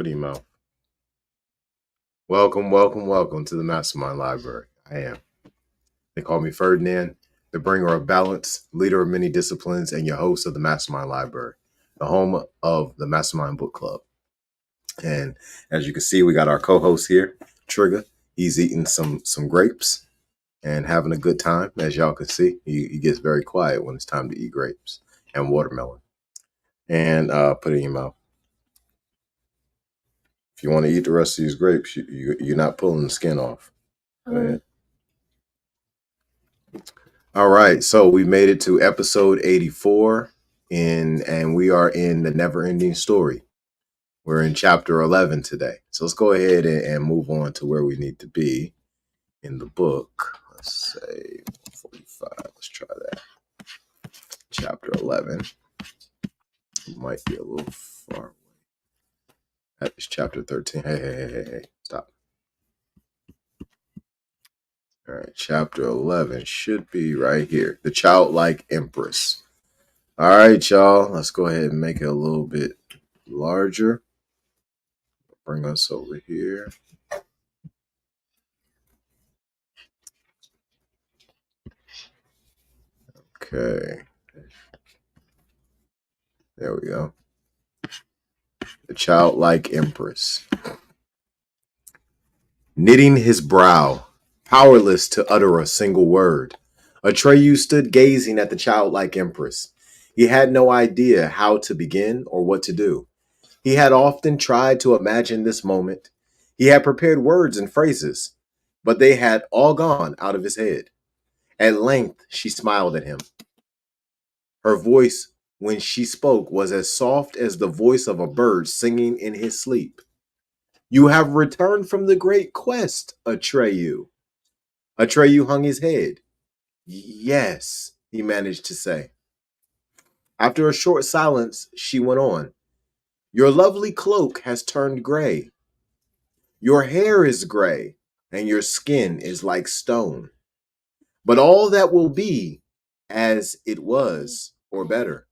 Put in your mouth. Welcome to the MasterMind Library. I am. They call me Ferdinand, the bringer of balance, leader of many disciplines, and your host of the MasterMind Library, the home of the MasterMind Book Club. And as you can see, we got our co-host here, Trigger. He's eating some grapes and having a good time. As y'all can see, he gets very quiet when it's time to eat grapes and watermelon. And put it in your mouth. If you want to eat the rest of these grapes, you're not pulling the skin off. Go ahead. All right, so we made it to episode 84, and we are in the NeverEnding Story. We're in chapter 11 today. So let's go ahead and move on to where we need to be in the book. Let's say 45. Let's try that. Chapter 11. It might be a little far away. That is chapter 13. Hey. Stop. All right, chapter 11 should be right here. The Childlike Empress. All right, y'all. Let's go ahead and make it a little bit larger. Bring us over here. Okay. There we go. The Childlike Empress. Knitting his brow, powerless to utter a single word, Atreyu stood gazing at the childlike empress. He had no idea how to begin or what to do. He had often tried to imagine this moment. He had prepared words and phrases, but they had all gone out of his head. At length, she smiled at him. Her voice, when she spoke, was as soft as the voice of a bird singing in his sleep. You have returned from the great quest, Atreyu. Atreyu hung his head. Yes, he managed to say. After a short silence, she went on. Your lovely cloak has turned gray. Your hair is gray, and your skin is like stone. But all that will be as it was, or better.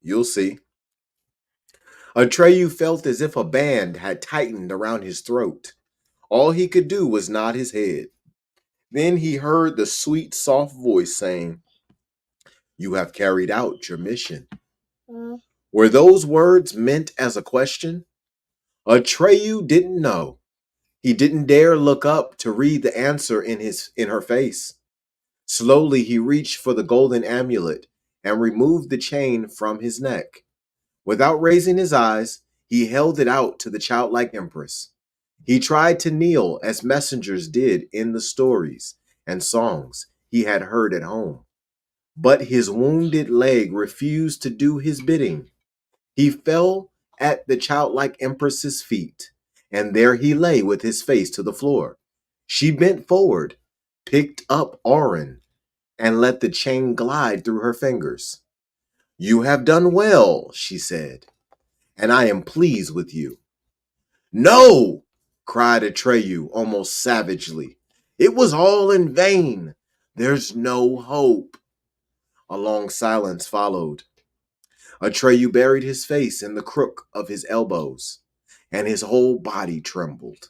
You'll see. Atreyu felt as if a band had tightened around his throat. All he could do was nod his head. Then he heard the sweet, soft voice saying, You have carried out your mission. Were those words meant as a question? Atreyu didn't know. He didn't dare look up to read the answer in her face. Slowly he reached for the golden amulet and removed the chain from his neck. Without raising his eyes, he held it out to the childlike empress. He tried to kneel as messengers did in the stories and songs he had heard at home. But his wounded leg refused to do his bidding. He fell at the childlike empress's feet, and there he lay with his face to the floor. She bent forward, picked up Auron, and let the chain glide through her fingers. You have done well, she said, and I am pleased with you. No, cried Atreyu almost savagely. It was all in vain. There's no hope. A long silence followed. Atreyu buried his face in the crook of his elbows, and his whole body trembled.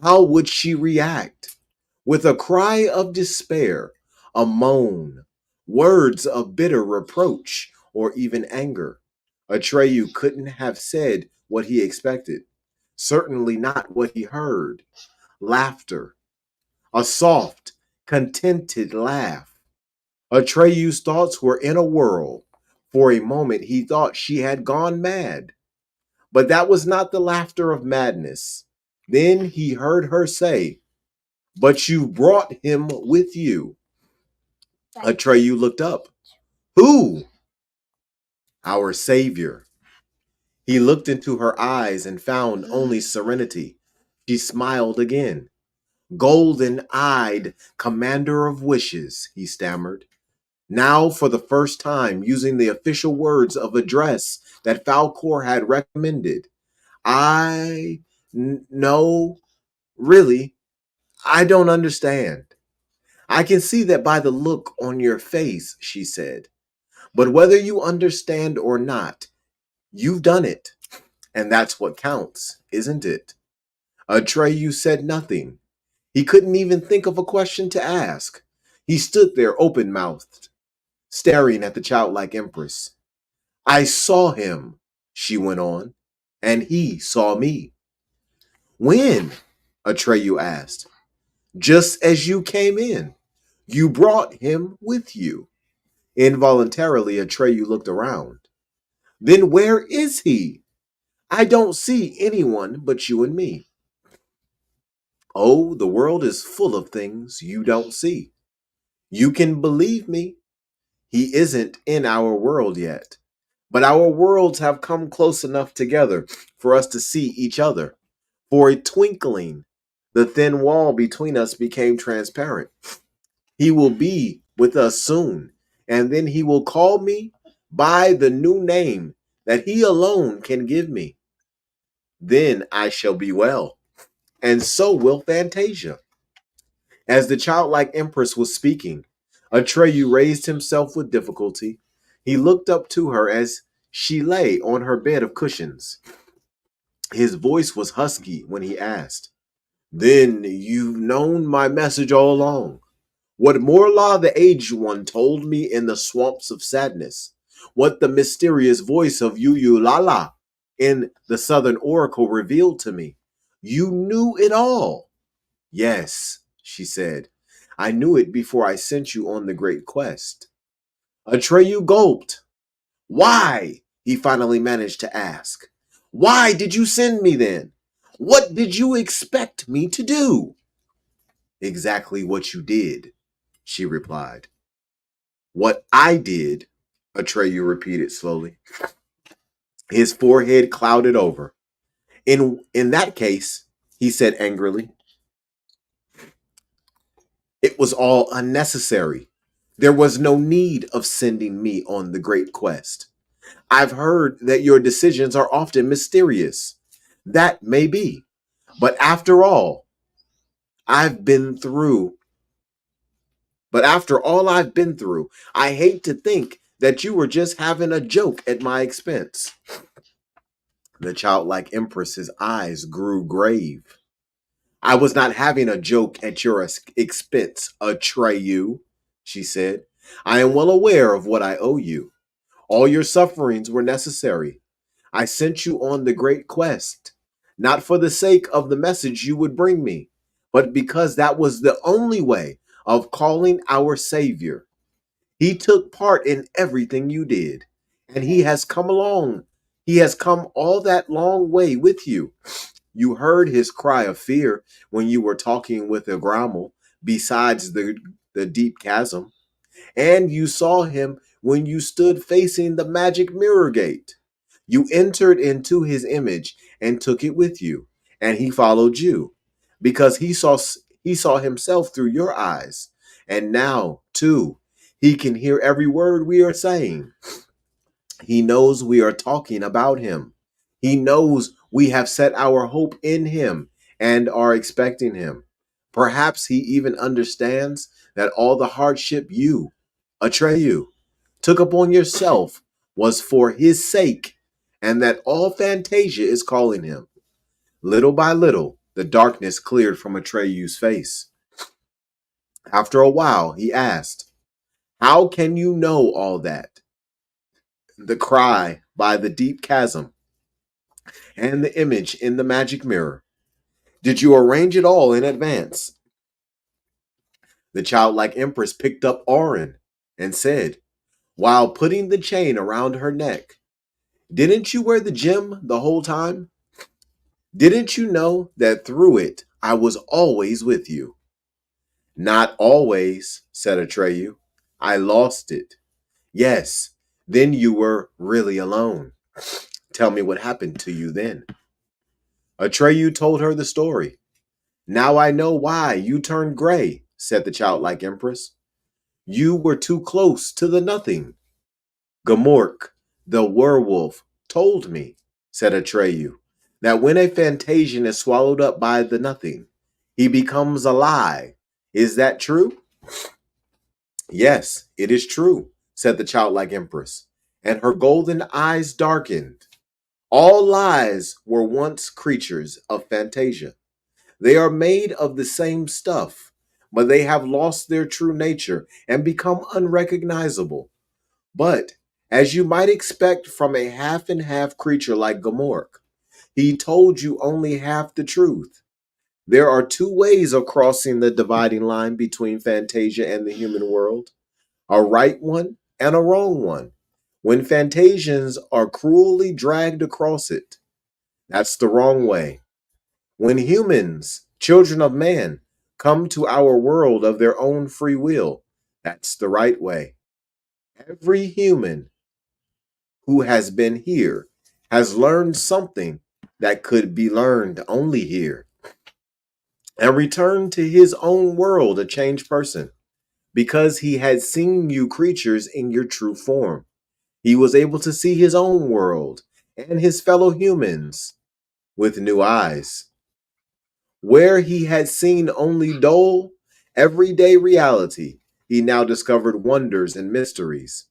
How would she react? With a cry of despair, a moan, words of bitter reproach, or even anger. Atreyu couldn't have said what he expected. Certainly not what he heard. Laughter. A soft, contented laugh. Atreyu's thoughts were in a whirl. For a moment he thought she had gone mad. But that was not the laughter of madness. Then he heard her say, But you brought him with you. Atreyu looked up. Who? Our Savior. He looked into her eyes and found only serenity. She smiled again. Golden-eyed commander of wishes, he stammered. Now, for the first time, using the official words of address that Falcor had recommended. No, really, I don't understand. I can see that by the look on your face, she said. But whether you understand or not, you've done it. And that's what counts, isn't it? Atreyu said nothing. He couldn't even think of a question to ask. He stood there open-mouthed, staring at the childlike empress. I saw him, she went on, and he saw me. When? Atreyu asked. Just as you came in. You brought him with you. Involuntarily, Atreyu looked around. Then where is he? I don't see anyone but you and me. Oh, the world is full of things you don't see. You can believe me. He isn't in our world yet. But our worlds have come close enough together for us to see each other. For a twinkling, the thin wall between us became transparent. He will be with us soon, and then he will call me by the new name that he alone can give me. Then I shall be well, and so will Fantasia. As the childlike empress was speaking, Atreyu raised himself with difficulty. He looked up to her as she lay on her bed of cushions. His voice was husky when he asked, Then you've known my message all along. What Morla the Aged One told me in the swamps of sadness, what the mysterious voice of Lala in the Southern Oracle revealed to me. You knew it all. Yes, she said. I knew it before I sent you on the great quest. Atreyu gulped. Why? He finally managed to ask. Why did you send me then? What did you expect me to do? Exactly what you did, she replied. What I did, Atreyu repeated slowly. His forehead clouded over. In that case, he said angrily, it was all unnecessary. There was no need of sending me on the great quest. I've heard that your decisions are often mysterious. That may be. But after all, I've been through. But after all I've been through, I hate to think that you were just having a joke at my expense. The childlike empress's eyes grew grave. I was not having a joke at your expense, Atreyu, she said. I am well aware of what I owe you. All your sufferings were necessary. I sent you on the great quest, not for the sake of the message you would bring me, but because that was the only way of calling our Savior. He took part in everything you did, and he has come along. He has come all that long way with you. You heard his cry of fear when you were talking with Agrammel besides the deep chasm, and you saw him when you stood facing the magic mirror gate. You entered into his image and took it with you, and he followed you because he saw himself through your eyes. And now, too, he can hear every word we are saying. He knows we are talking about him. He knows we have set our hope in him and are expecting him. Perhaps he even understands that all the hardship you, Atreyu, took upon yourself was for his sake, and that all Fantasia is calling him. Little by little, the darkness cleared from Atreyu's face. After a while, he asked, How can you know all that? The cry by the deep chasm and the image in the magic mirror. Did you arrange it all in advance? The childlike empress picked up Orin and said, while putting the chain around her neck, Didn't you wear the gem the whole time? Didn't you know that through it I was always with you? Not always, said Atreyu. I lost it. Yes, then you were really alone. Tell me what happened to you then. Atreyu told her the story. Now I know why you turned gray, said the childlike empress. You were too close to the nothing. Gamork, the werewolf, told me, said Atreyu, that when a Fantasian is swallowed up by the nothing, he becomes a lie. Is that true? Yes, it is true, said the childlike empress, and her golden eyes darkened. All lies were once creatures of Fantasia. They are made of the same stuff, but they have lost their true nature and become unrecognizable. But, as you might expect from a half and half creature like Gamork, he told you only half the truth. There are two ways of crossing the dividing line between Fantasia and the human world, a right one and a wrong one. When Fantasians are cruelly dragged across it, that's the wrong way. When humans, children of man, come to our world of their own free will, that's the right way. Every human who has been here has learned something that could be learned only here and returned to his own world a changed person because he had seen you creatures in your true form. He was able to see his own world and his fellow humans with new eyes. Where he had seen only dull, everyday reality, he now discovered wonders and mysteries.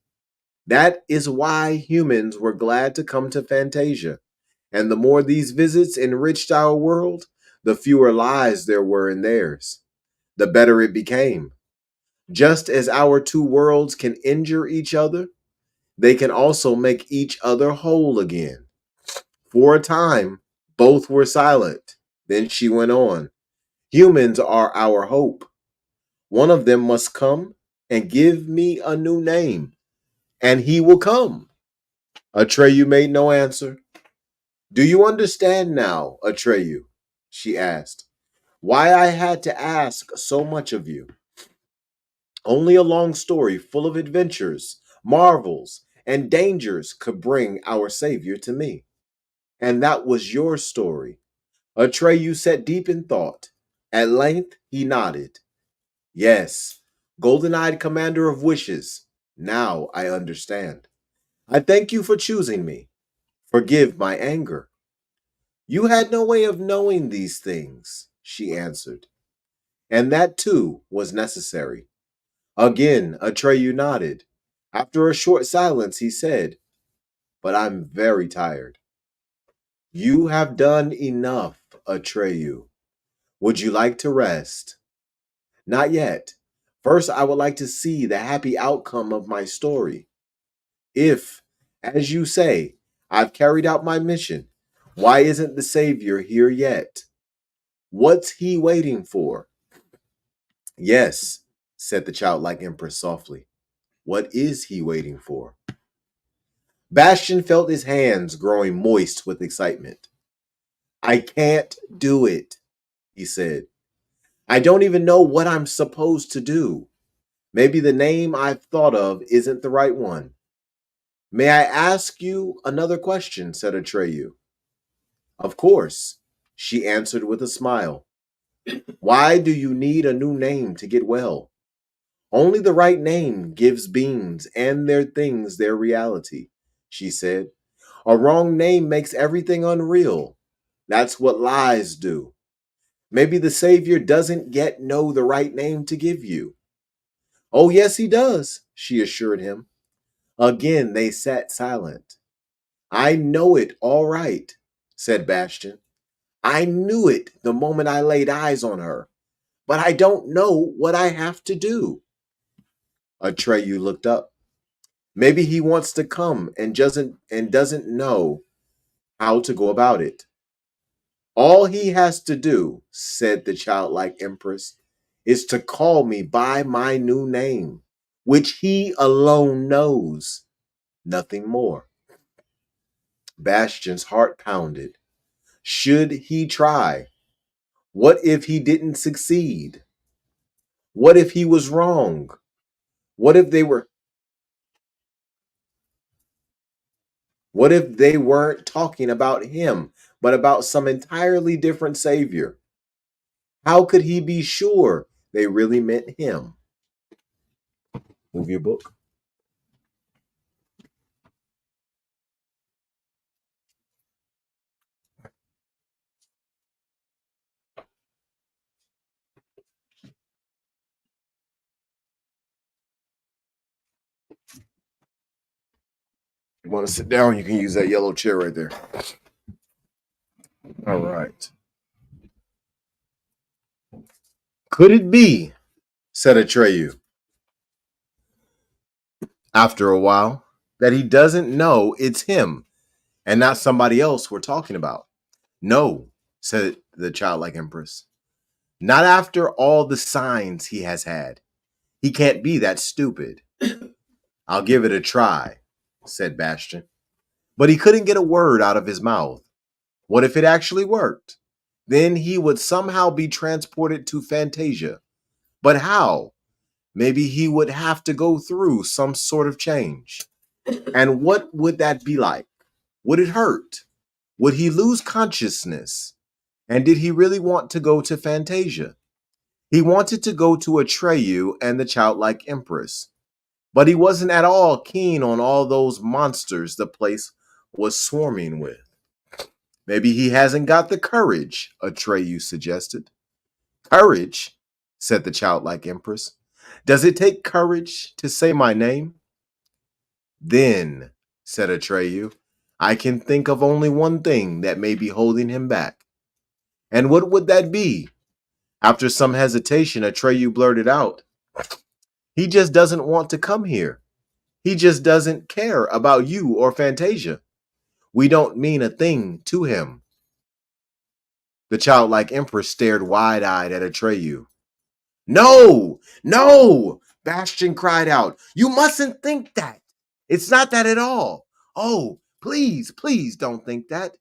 That is why humans were glad to come to Fantasia. And the more these visits enriched our world, the fewer lies there were in theirs. The better it became. Just as our two worlds can injure each other, they can also make each other whole again. For a time, both were silent. Then she went on. Humans are our hope. One of them must come and give me a new name, and he will come. Atreyu made no answer. Do you understand now, Atreyu? She asked. Why I had to ask so much of you? Only a long story full of adventures, marvels, and dangers could bring our Savior to me. And that was your story. Atreyu sat deep in thought. At length he nodded. Yes, golden-eyed commander of wishes. Now I understand. I thank you for choosing me. Forgive my anger. You had no way of knowing these things, she answered. And that too was necessary. Again, Atreyu nodded. After a short silence, he said, But I'm very tired. You have done enough, Atreyu. Would you like to rest? Not yet. First, I would like to see the happy outcome of my story. If, as you say, I've carried out my mission, why isn't the Savior here yet? What's he waiting for? Yes, said the childlike empress softly. What is he waiting for? Bastian felt his hands growing moist with excitement. I can't do it, he said. I don't even know what I'm supposed to do. Maybe the name I've thought of isn't the right one. May I ask you another question, said Atreyu. Of course, she answered with a smile. Why do you need a new name to get well? Only the right name gives beings and their things their reality, she said. A wrong name makes everything unreal. That's what lies do. Maybe the Savior doesn't yet know the right name to give you. Oh, yes, he does, she assured him. Again, they sat silent. I know it all right, said Bastian. I knew it the moment I laid eyes on her, but I don't know what I have to do. Atreyu looked up. Maybe he wants to come and doesn't know how to go about it. All he has to do, said the childlike empress, is to call me by my new name, which he alone knows, nothing more. Bastian's heart pounded. Should he try? What if he didn't succeed? What if he was wrong? What if they were what if they weren't talking about him, but about some entirely different savior? How could he be sure they really meant him? Move your book. want to sit down, you can use that yellow chair right there. All right. Could it be, said Atreyu, after a while, that he doesn't know it's him and not somebody else we're talking about? No, said the childlike empress. Not after all the signs he has had. He can't be that stupid. I'll give it a try, said Bastian. But he couldn't get a word out of his mouth. What if it actually worked? Then he would somehow be transported to Fantasia. But how? Maybe he would have to go through some sort of change. And what would that be like? Would it hurt? Would he lose consciousness? And did he really want to go to Fantasia? He wanted to go to Atreyu and the childlike empress, but he wasn't at all keen on all those monsters the place was swarming with. Maybe he hasn't got the courage, Atreyu suggested. Courage, said the childlike empress. Does it take courage to say my name? Then, said Atreyu, I can think of only one thing that may be holding him back. And what would that be? After some hesitation, Atreyu blurted out, he just doesn't want to come here. He just doesn't care about you or Fantasia. We don't mean a thing to him. The childlike empress stared wide-eyed at Atreyu. No, no, Bastian cried out. You mustn't think that. It's not that at all. Oh, please, please don't think that.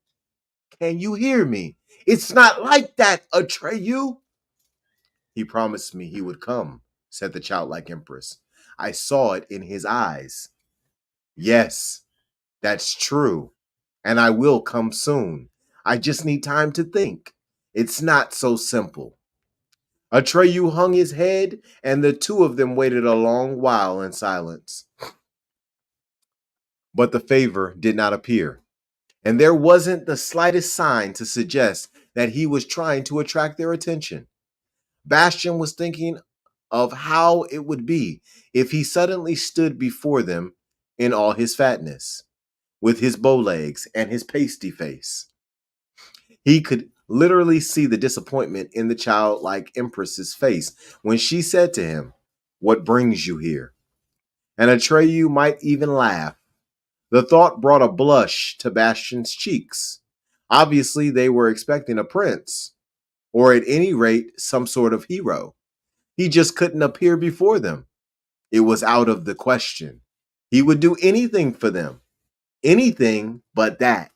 Can you hear me? It's not like that, Atreyu. He promised me he would come, said the childlike empress. I saw it in his eyes. Yes, that's true. And I will come soon. I just need time to think. It's not so simple. Atreyu hung his head, and the two of them waited a long while in silence. But the favor did not appear, and there wasn't the slightest sign to suggest that he was trying to attract their attention. Bastian was thinking of how it would be if he suddenly stood before them in all his fatness, with his bow legs and his pasty face. He could literally see the disappointment in the childlike empress's face when she said to him, "What brings you here?" And Atreyu might even laugh. The thought brought a blush to Bastian's cheeks. Obviously, they were expecting a prince, or at any rate, some sort of hero. He just couldn't appear before them. It was out of the question. He would do anything for them. Anything but that.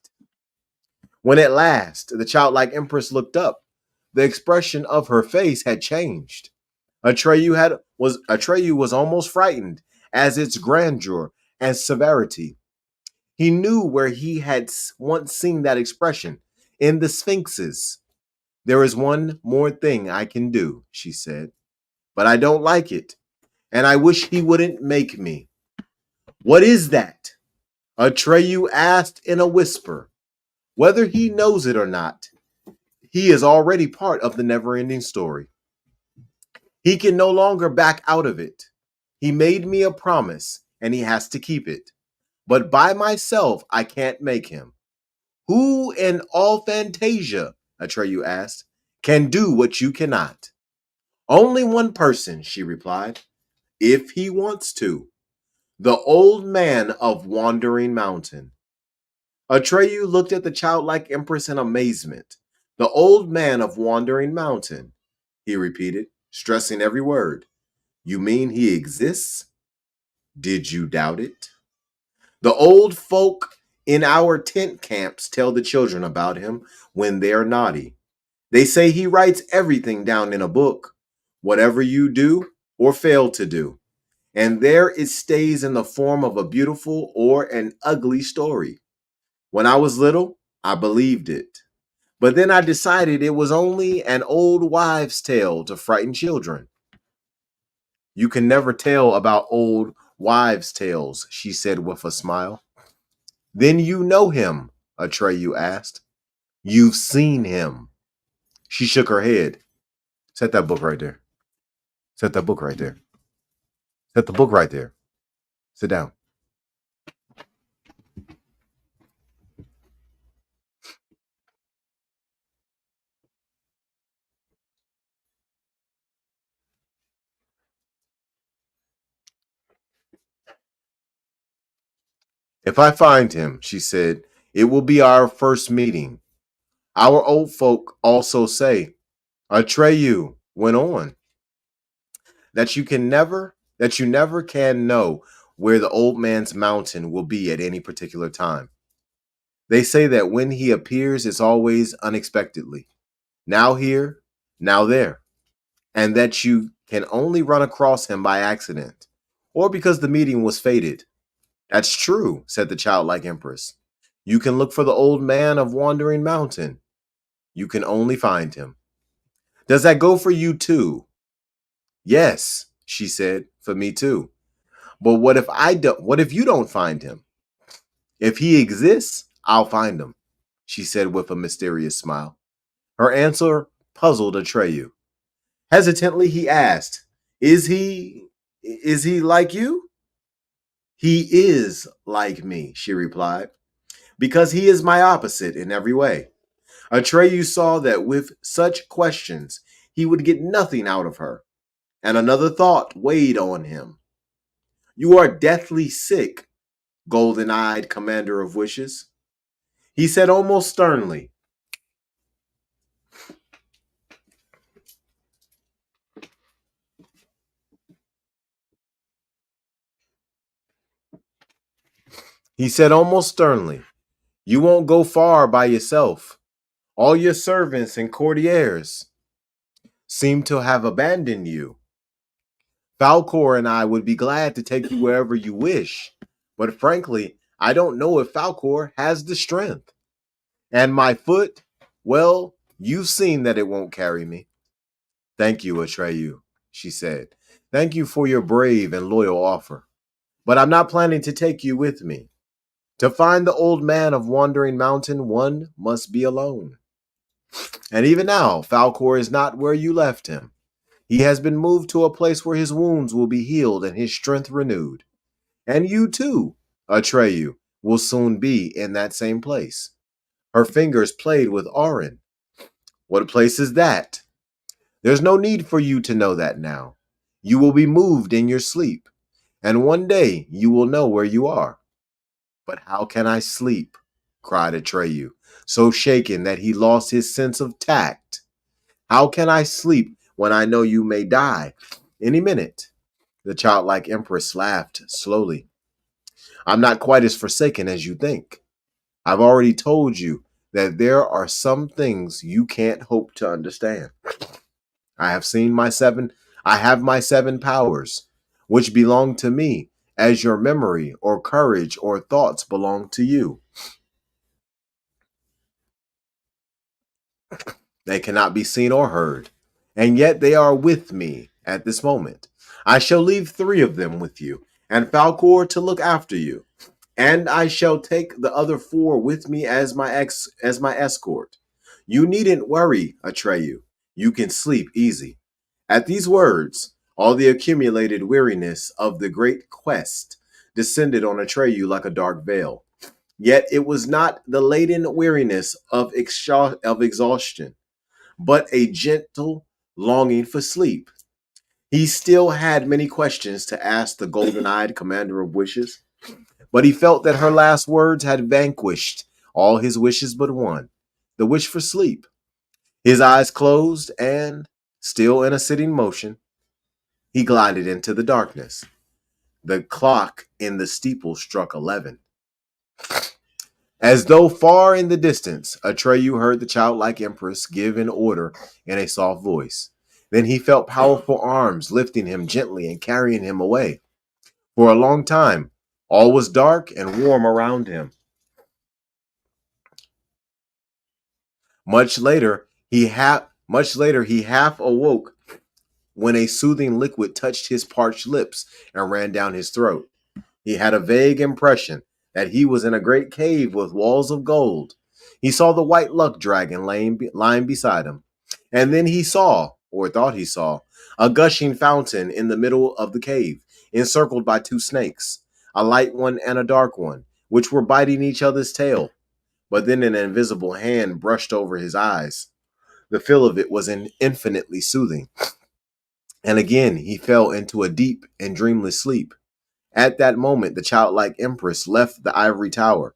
When at last the childlike empress looked up, the expression of her face had changed. Atreyu was almost frightened as its grandeur and severity. He knew where he had once seen that expression, in the Sphinxes. There is one more thing I can do, she said, but I don't like it, and I wish he wouldn't make me. What is that? Atreyu asked in a whisper. Whether he knows it or not, he is already part of the never-ending story. He can no longer back out of it. He made me a promise, and he has to keep it. But by myself, I can't make him. Who in all Fantasia, Atreyu asked, can do what you cannot? Only one person, she replied, if he wants to. The old man of Wandering Mountain. Atreyu looked at the childlike empress in amazement. The old man of Wandering Mountain, he repeated, stressing every word. You mean he exists? Did you doubt it? The old folk in our tent camps tell the children about him when they're naughty. They say he writes everything down in a book, whatever you do or fail to do. And there it stays in the form of a beautiful or an ugly story. When I was little, I believed it. But then I decided it was only an old wives' tale to frighten children. You can never tell about old wives' tales, she said with a smile. Then you know him, Atreyu asked. You've seen him. She shook her head. Set that book right there. Set that book right there. Set the book right there. Sit down. If I find him, she said, it will be our first meeting. Our old folk also say, Atreyu went on, that you never can know where the old man's mountain will be at any particular time. They say that when he appears, it's always unexpectedly. Now here, now there. And that you can only run across him by accident, or because the meeting was fated. That's true, said the childlike empress. You can look for the old man of Wandering Mountain. You can only find him. Does that go for you too? Yes, she said, for me too. But what if you don't find him? If he exists, I'll find him, she said with a mysterious smile. Her answer puzzled Atreyu. Hesitantly he asked, Is he like you? He is like me, she replied, because he is my opposite in every way. Atreyu saw that with such questions, he would get nothing out of her, and another thought weighed on him. You are deathly sick, golden-eyed commander of wishes, he said almost sternly. He said almost sternly, you won't go far by yourself. All your servants and courtiers seem to have abandoned you. Falcor and I would be glad to take you wherever you wish, but frankly, I don't know if Falcor has the strength. And my foot, well, you've seen that it won't carry me. Thank you, Atreyu, she said. Thank you for your brave and loyal offer. But I'm not planning to take you with me. To find the old man of Wandering Mountain, one must be alone. And even now, Falcor is not where you left him. He has been moved to a place where his wounds will be healed and his strength renewed. And you too, Atreyu, will soon be in that same place. Her fingers played with Auron. What place is that? There's no need for you to know that now. You will be moved in your sleep, and one day you will know where you are. But how can I sleep? Cried Atreyu, so shaken that he lost his sense of tact. How can I sleep when I know you may die any minute? The childlike empress laughed slowly. I'm not quite as forsaken as you think. I've already told you that there are some things you can't hope to understand. I have seen I have my 7 powers, which belong to me, as your memory or courage or thoughts belong to you. They cannot be seen or heard, and yet they are with me at this moment. I shall leave 3 of them with you, and Falcor to look after you, and I shall take the other 4 with me as my escort. You needn't worry, Atreyu. You can sleep easy. At these words, all the accumulated weariness of the great quest descended on Atreyu like a dark veil. Yet it was not the laden weariness of exhaustion, but a gentle longing for sleep. He still had many questions to ask the golden-eyed commander of wishes, but he felt that her last words had vanquished all his wishes but one, the wish for sleep. His eyes closed, and, still in a sitting motion, he glided into the darkness. The clock in the steeple struck 11. As though far in the distance, Atreyu heard the childlike empress give an order in a soft voice. Then he felt powerful arms lifting him gently and carrying him away. For a long time, all was dark and warm around him. Much later, he half awoke when a soothing liquid touched his parched lips and ran down his throat. He had a vague impression that he was in a great cave with walls of gold. He saw the white luck dragon lying beside him. And then he saw, or thought he saw, a gushing fountain in the middle of the cave, encircled by 2 snakes, a light one and a dark one, which were biting each other's tail. But then an invisible hand brushed over his eyes. The feel of it was infinitely soothing. And again he fell into a deep and dreamless sleep. At that moment, the childlike empress left the ivory tower.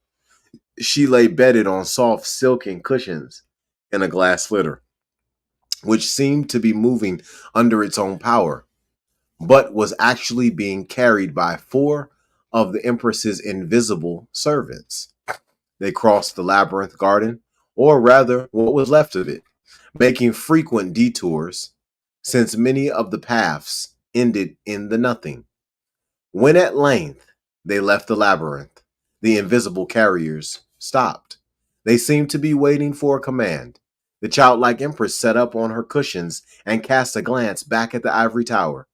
She lay bedded on soft silken cushions in a glass litter, which seemed to be moving under its own power, but was actually being carried by 4 of the empress's invisible servants. They crossed the labyrinth garden, or rather, what was left of it, making frequent detours, since many of the paths ended in the nothing. When at length they left the labyrinth, the invisible carriers stopped. They seemed to be waiting for a command. The childlike empress sat up on her cushions and cast a glance back at the ivory tower.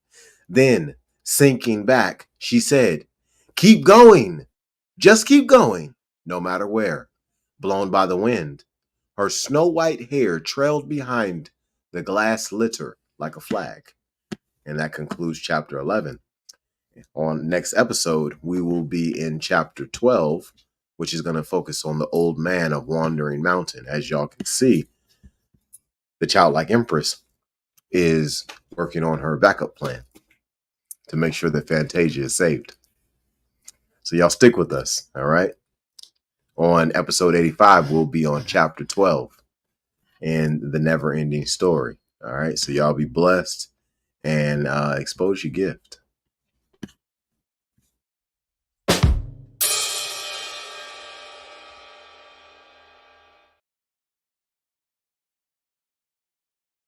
Then, sinking back, she said, "Keep going! Just keep going, no matter where." Blown by the wind, her snow-white hair trailed behind the glass litter like a flag. And that concludes chapter 11. On next episode, we will be in chapter 12, which is going to focus on the old man of Wandering Mountain. As y'all can see, the childlike empress is working on her backup plan to make sure that Fantasia is saved. So y'all stick with us, all right? On episode 85, we'll be on chapter 12 and the never-ending story. All right, so y'all be blessed and expose your gift.